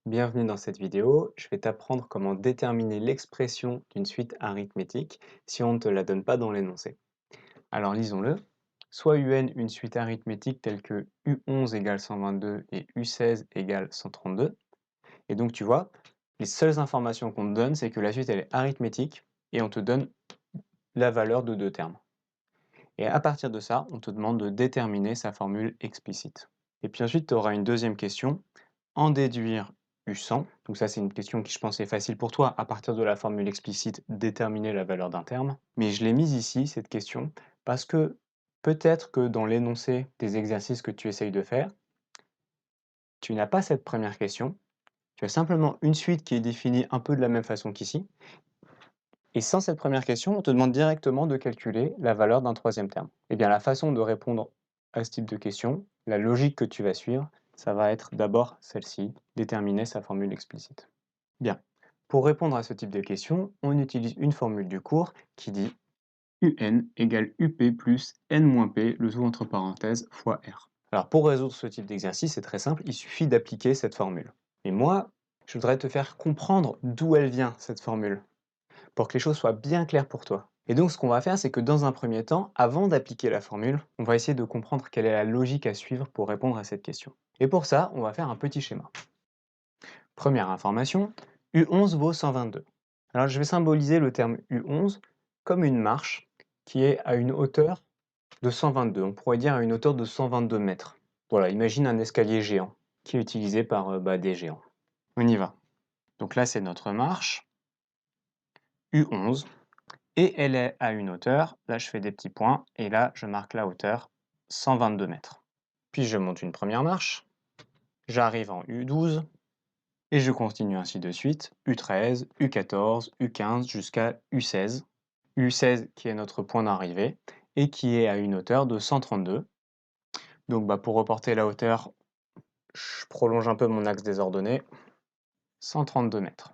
Bienvenue dans cette vidéo, je vais t'apprendre comment déterminer l'expression d'une suite arithmétique si on ne te la donne pas dans l'énoncé. Alors lisons-le. Soit UN une suite arithmétique telle que U11 égale 122 et U16 égale 132. Et donc tu vois, les seules informations qu'on te donne, c'est que la suite elle est arithmétique et on te donne la valeur de deux termes. Et à partir de ça, on te demande de déterminer sa formule explicite. Et puis ensuite, tu auras une deuxième question. En déduire U100, donc ça c'est une question qui je pense est facile pour toi, à partir de la formule explicite, déterminer la valeur d'un terme. Mais je l'ai mise ici, cette question, parce que peut-être que dans l'énoncé des exercices que tu essayes de faire, tu n'as pas cette première question, tu as simplement une suite qui est définie un peu de la même façon qu'ici, et sans cette première question, on te demande directement de calculer la valeur d'un troisième terme. Eh bien, la façon de répondre à ce type de question, la logique que tu vas suivre, ça va être d'abord celle-ci, déterminer sa formule explicite. Bien, pour répondre à ce type de question, on utilise une formule du cours qui dit UN égale UP plus N moins P, le tout entre parenthèses, fois R. Alors pour résoudre ce type d'exercice, c'est très simple, il suffit d'appliquer cette formule. Et moi, je voudrais te faire comprendre d'où elle vient, cette formule, pour que les choses soient bien claires pour toi. Et donc ce qu'on va faire, c'est que dans un premier temps, avant d'appliquer la formule, on va essayer de comprendre quelle est la logique à suivre pour répondre à cette question. Et pour ça, on va faire un petit schéma. Première information, U11 vaut 122. Alors je vais symboliser le terme U11 comme une marche qui est à une hauteur de 122. On pourrait dire à une hauteur de 122 mètres. Voilà, imagine un escalier géant qui est utilisé par des géants. On y va. Donc là, c'est notre marche U11 et elle est à une hauteur, là je fais des petits points et là je marque la hauteur 122 mètres. Puis je monte une première marche, j'arrive en U12, et je continue ainsi de suite, U13, U14, U15 jusqu'à U16. U16 qui est notre point d'arrivée et qui est à une hauteur de 132. Donc pour reporter la hauteur, je prolonge un peu mon axe des ordonnées, 132 mètres.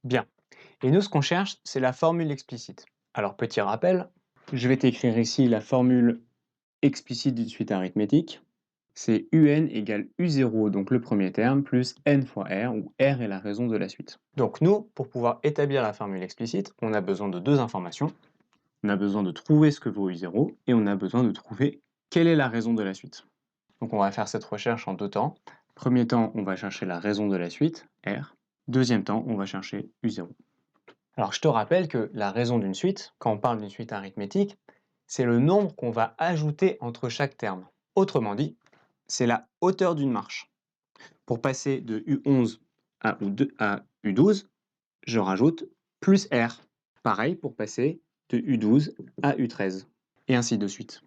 Bien. Et nous, ce qu'on cherche, c'est la formule explicite. Alors, petit rappel, je vais t'écrire ici la formule explicite d'une suite arithmétique. C'est UN égale U0, donc le premier terme, plus N fois R, où R est la raison de la suite. Donc nous, pour pouvoir établir la formule explicite, on a besoin de deux informations. On a besoin de trouver ce que vaut U0, et on a besoin de trouver quelle est la raison de la suite. Donc on va faire cette recherche en deux temps. Premier temps, on va chercher la raison de la suite, R. Deuxième temps, on va chercher U0. Alors je te rappelle que la raison d'une suite, quand on parle d'une suite arithmétique, c'est le nombre qu'on va ajouter entre chaque terme. Autrement dit, c'est la hauteur d'une marche. Pour passer de U11 à U12, je rajoute plus R. Pareil pour passer de U12 à U13, et ainsi de suite.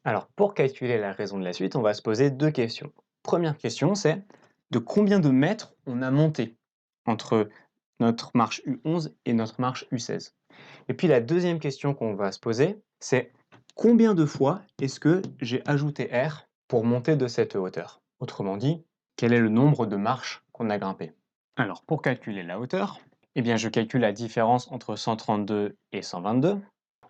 Alors, pour calculer la raison de la suite, on va se poser deux questions. Première question, c'est de combien de mètres on a monté entre notre marche U11 et notre marche U16. Et puis la deuxième question qu'on va se poser, c'est combien de fois est-ce que j'ai ajouté R pour monter de cette hauteur? Autrement dit, quel est le nombre de marches qu'on a grimpé? Alors, pour calculer la hauteur, eh bien, je calcule la différence entre 132 et 122.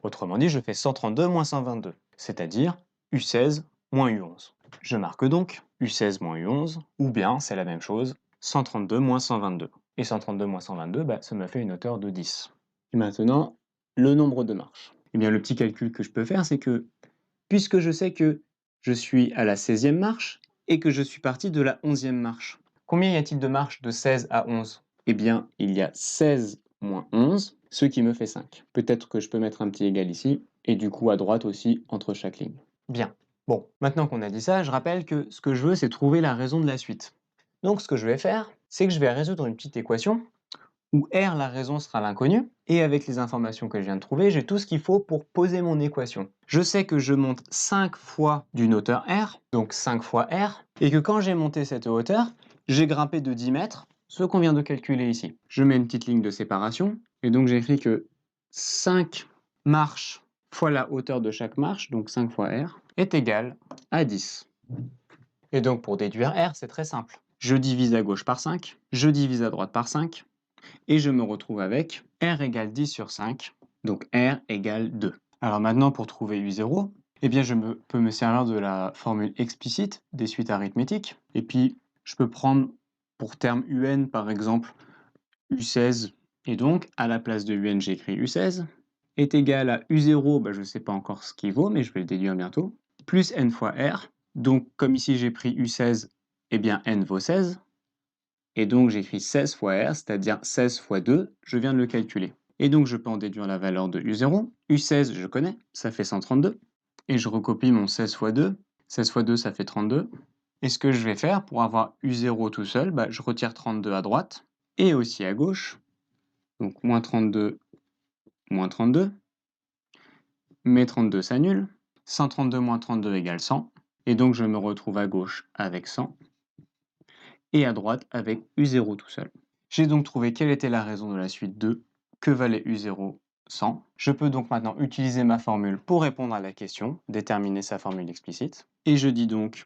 Autrement dit, je fais 132 moins 122, c'est-à-dire U16 moins U11. Je marque donc U16 moins U11, ou bien, c'est la même chose, 132 moins 122. Et 132 moins 122, ça me fait une hauteur de 10. Et maintenant, le nombre de marches. Eh bien, le petit calcul que je peux faire, c'est que, puisque je sais que je suis à la 16e marche et que je suis parti de la 11e marche, combien y a-t-il de marches de 16 à 11? Eh bien, il y a 16 moins 11, ce qui me fait 5. Peut-être que je peux mettre un petit égal ici, et du coup à droite aussi, entre chaque ligne. Bien. Bon, maintenant qu'on a dit ça, je rappelle que ce que je veux, c'est trouver la raison de la suite. Donc ce que je vais faire, c'est que je vais résoudre une petite équation où R, la raison, sera l'inconnu, et avec les informations que je viens de trouver, j'ai tout ce qu'il faut pour poser mon équation. Je sais que je monte 5 fois d'une hauteur R, donc 5 fois R, et que quand j'ai monté cette hauteur, j'ai grimpé de 10 mètres, ce qu'on vient de calculer ici. Je mets une petite ligne de séparation, et donc j'écris que 5 marches fois la hauteur de chaque marche, donc 5 fois R, est égal à 10. Et donc pour déduire R, c'est très simple. Je divise à gauche par 5, je divise à droite par 5, et je me retrouve avec R égale 10 sur 5, donc R égale 2. Alors maintenant, pour trouver U0, eh bien peux me servir de la formule explicite des suites arithmétiques, et puis je peux prendre pour terme UN, par exemple, U16, et donc à la place de UN, j'écris U16, est égal à U0, je ne sais pas encore ce qu'il vaut, mais je vais le déduire bientôt, plus N fois R. Donc, comme ici j'ai pris U16, eh bien N vaut 16. Et donc j'écris 16 fois R, c'est-à-dire 16 fois 2, je viens de le calculer. Et donc je peux en déduire la valeur de U0. U16, je connais, ça fait 132. Et je recopie mon 16 fois 2. 16 fois 2, ça fait 32. Et ce que je vais faire pour avoir U0 tout seul, je retire 32 à droite et aussi à gauche. Donc moins 32, moins 32. Mais 32 s'annule. 132 moins 32 égale 100. Et donc je me retrouve à gauche avec 100 et à droite avec U0 tout seul. J'ai donc trouvé quelle était la raison de la suite 2, que valait U0, 100. Je peux donc maintenant utiliser ma formule pour répondre à la question, déterminer sa formule explicite. Et je dis donc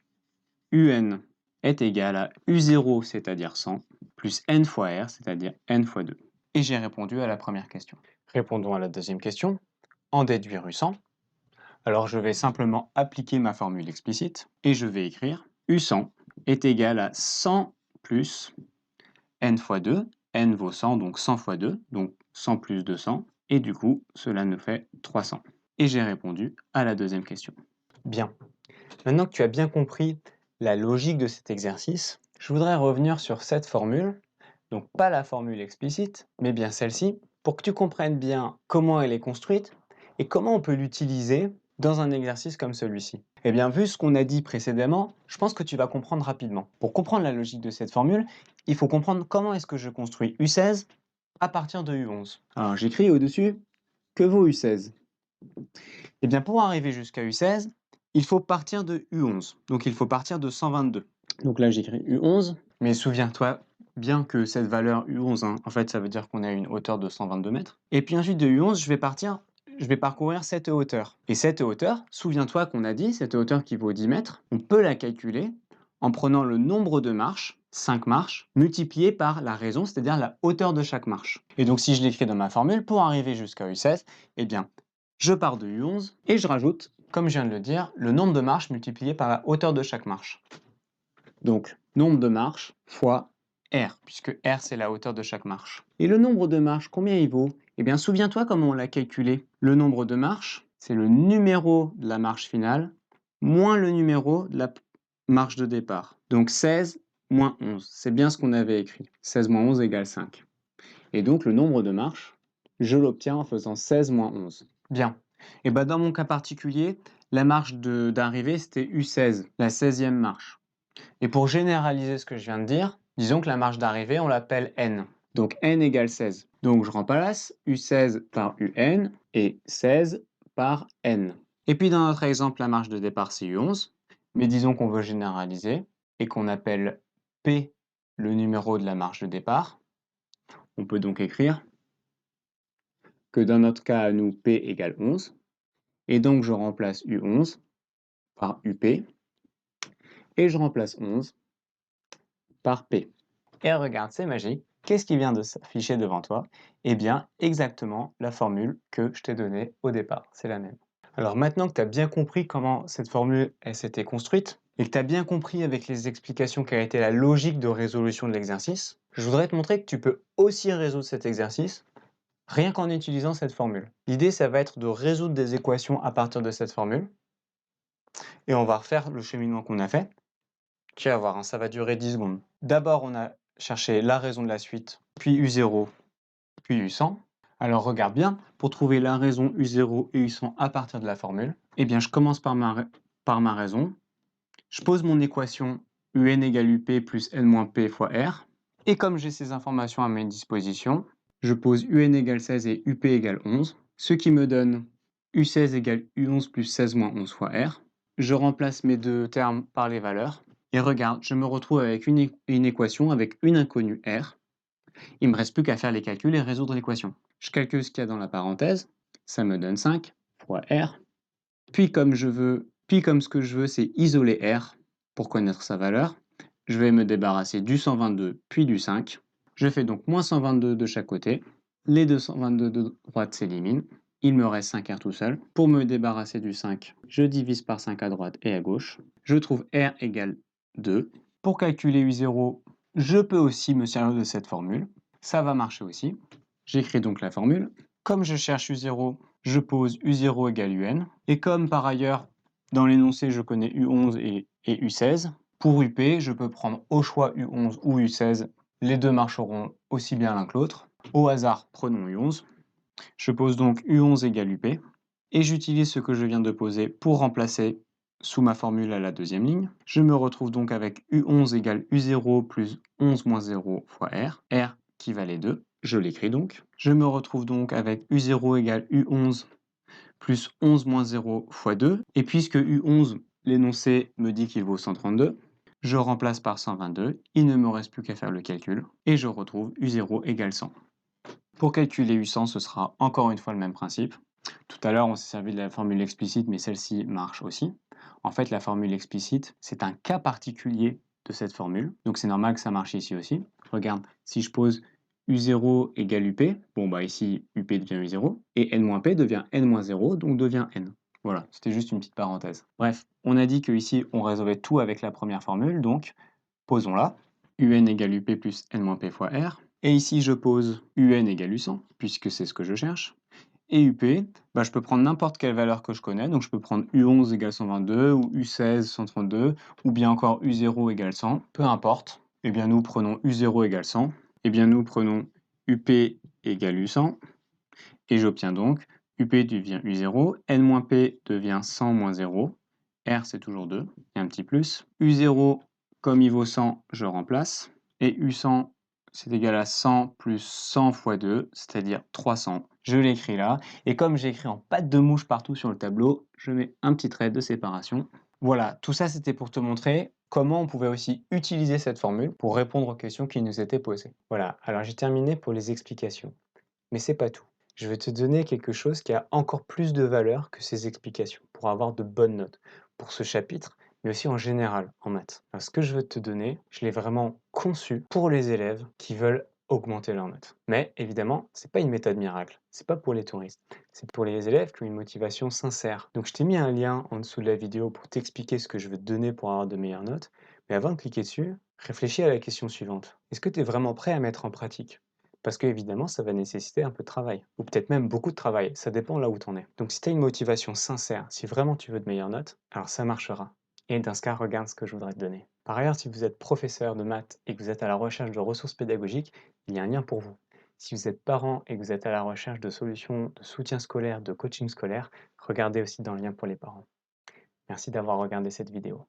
UN est égal à U0, c'est-à-dire 100, plus N fois R, c'est-à-dire N fois 2. Et j'ai répondu à la première question. Répondons à la deuxième question. En déduire U100. Alors je vais simplement appliquer ma formule explicite et je vais écrire U100 est égal à 100 plus N fois 2, N vaut 100, donc 100 fois 2, donc 100 plus 200, et du coup, cela nous fait 300. Et j'ai répondu à la deuxième question. Bien. Maintenant que tu as bien compris la logique de cet exercice, je voudrais revenir sur cette formule, donc pas la formule explicite, mais bien celle-ci, pour que tu comprennes bien comment elle est construite et comment on peut l'utiliser dans un exercice comme celui-ci. Eh bien, vu ce qu'on a dit précédemment, je pense que tu vas comprendre rapidement. Pour comprendre la logique de cette formule, il faut comprendre comment est-ce que je construis U16 à partir de U11. Alors, j'écris au-dessus que vaut U16. Eh bien, pour arriver jusqu'à U16, il faut partir de U11. Donc, il faut partir de 122. Donc là, j'écris U11, mais souviens-toi bien que cette valeur U11, en fait, ça veut dire qu'on a une hauteur de 122 mètres. Et puis ensuite de U11, je vais parcourir cette hauteur. Et cette hauteur, souviens-toi qu'on a dit, cette hauteur qui vaut 10 mètres, on peut la calculer en prenant le nombre de marches, 5 marches, multiplié par la raison, c'est-à-dire la hauteur de chaque marche. Et donc si je l'écris dans ma formule, pour arriver jusqu'à U16, eh bien, je pars de U11 et je rajoute, comme je viens de le dire, le nombre de marches multiplié par la hauteur de chaque marche. Donc, nombre de marches fois R, puisque R, c'est la hauteur de chaque marche. Et le nombre de marches, combien il vaut? Eh bien, souviens-toi comment on l'a calculé. Le nombre de marches, c'est le numéro de la marche finale moins le numéro de la marche de départ. Donc, 16 moins 11. C'est bien ce qu'on avait écrit. 16 moins 11 égale 5. Et donc, le nombre de marches, je l'obtiens en faisant 16 moins 11. Bien. Et bien, dans mon cas particulier, la marche d'arrivée, c'était U16, la 16e marche. Et pour généraliser ce que je viens de dire, disons que la marche d'arrivée, on l'appelle N. Donc N égale 16. Donc je remplace U16 par UN et 16 par N. Et puis dans notre exemple, la marche de départ, c'est U11. Mais disons qu'on veut généraliser et qu'on appelle P le numéro de la marche de départ. On peut donc écrire que dans notre cas à nous, P égale 11. Et donc je remplace U11 par UP. Et je remplace 11 par P. Et regarde, c'est magique. Qu'est-ce qui vient de s'afficher devant toi? Eh bien, exactement la formule que je t'ai donnée au départ. C'est la même. Alors maintenant que tu as bien compris comment cette formule s'était construite, et que tu as bien compris avec les explications quelle a été la logique de résolution de l'exercice, je voudrais te montrer que tu peux aussi résoudre cet exercice rien qu'en utilisant cette formule. L'idée, ça va être de résoudre des équations à partir de cette formule. Et on va refaire le cheminement qu'on a fait. Tu vas voir, ça va durer 10 secondes. D'abord, on a cherché la raison de la suite, puis U0, puis U100. Alors regarde bien, pour trouver la raison U0 et U100 à partir de la formule, eh bien je commence par ma raison. Je pose mon équation UN égale UP plus N moins P fois R. Et comme j'ai ces informations à ma disposition, je pose UN égale 16 et UP égale 11, ce qui me donne U16 égale U11 plus 16 moins 11 fois R. Je remplace mes deux termes par les valeurs. Et regarde, je me retrouve avec une équation avec une inconnue R. Il ne me reste plus qu'à faire les calculs et résoudre l'équation. Je calcule ce qu'il y a dans la parenthèse, ça me donne 5 fois R. Puis comme ce que je veux, c'est isoler R pour connaître sa valeur, je vais me débarrasser du 122 puis du 5. Je fais donc moins 122 de chaque côté. Les 222 de droite s'éliminent. Il me reste 5R tout seul. Pour me débarrasser du 5, je divise par 5 à droite et à gauche. Je trouve R égale 2. Pour calculer U0, Je peux aussi me servir de cette formule. Ça va marcher aussi. J'écris donc la formule. Comme je cherche U0, je pose U0 égale UN. Et comme par ailleurs, dans l'énoncé, je connais U11 et U16, pour UP, je peux prendre au choix U11 ou U16. Les deux marcheront aussi bien l'un que l'autre. Au hasard, prenons U11. Je pose donc U11 égale UP. Et j'utilise ce que je viens de poser pour remplacer sous ma formule à la deuxième ligne. Je me retrouve donc avec U11 égale U0 plus 11 moins 0 fois R qui valait 2. Je l'écris donc. Je me retrouve donc avec U0 égale U11 plus 11 moins 0 fois 2. Et puisque U11, l'énoncé me dit qu'il vaut 132, je remplace par 122. Il ne me reste plus qu'à faire le calcul. Et je retrouve U0 égale 100. Pour calculer U100, ce sera encore une fois le même principe. Tout à l'heure, on s'est servi de la formule explicite, mais celle-ci marche aussi. En fait, la formule explicite, c'est un cas particulier de cette formule. Donc c'est normal que ça marche ici aussi. Regarde, si je pose U0 égale UP, bon bah ici UP devient U0, et N-P devient N-0, donc devient N. Voilà, c'était juste une petite parenthèse. Bref, on a dit que ici on résolvait tout avec la première formule, donc posons-la. UN égale UP plus N-P fois R. Et ici je pose UN égale U100, puisque c'est ce que je cherche. Et UP, bah, je peux prendre n'importe quelle valeur que je connais, donc je peux prendre U11 égale 122, ou U16 132, ou bien encore U0 égale 100, peu importe. Eh bien nous prenons U0 égale 100, eh bien nous prenons UP égale U100, et j'obtiens donc UP devient U0, N-P devient 100 moins 0, R c'est toujours 2, et un petit plus. U0, comme il vaut 100, je remplace, et U100 c'est égal à 100 plus 100 fois 2, c'est-à-dire 300. Je l'écris là, et comme j'ai écrit en patte de mouche partout sur le tableau, je mets un petit trait de séparation. Voilà, tout ça c'était pour te montrer comment on pouvait aussi utiliser cette formule pour répondre aux questions qui nous étaient posées. Voilà, alors j'ai terminé pour les explications. Mais c'est pas tout. Je vais te donner quelque chose qui a encore plus de valeur que ces explications pour avoir de bonnes notes pour ce chapitre, mais aussi en général en maths. Alors, ce que je veux te donner, je l'ai vraiment conçu pour les élèves qui veulent augmenter leurs notes. Mais évidemment, c'est pas une méthode miracle, c'est pas pour les touristes, c'est pour les élèves qui ont une motivation sincère. Donc je t'ai mis un lien en dessous de la vidéo pour t'expliquer ce que je veux te donner pour avoir de meilleures notes, mais avant de cliquer dessus, réfléchis à la question suivante. Est-ce que tu es vraiment prêt à mettre en pratique? Parce qu'évidemment, ça va nécessiter un peu de travail, ou peut-être même beaucoup de travail, ça dépend là où tu en es. Donc si tu as une motivation sincère, si vraiment tu veux de meilleures notes, alors ça marchera. Et dans ce cas, regarde ce que je voudrais te donner. Par ailleurs, si vous êtes professeur de maths et que vous êtes à la recherche de ressources pédagogiques, il y a un lien pour vous. Si vous êtes parent et que vous êtes à la recherche de solutions de soutien scolaire, de coaching scolaire, regardez aussi dans le lien pour les parents. Merci d'avoir regardé cette vidéo.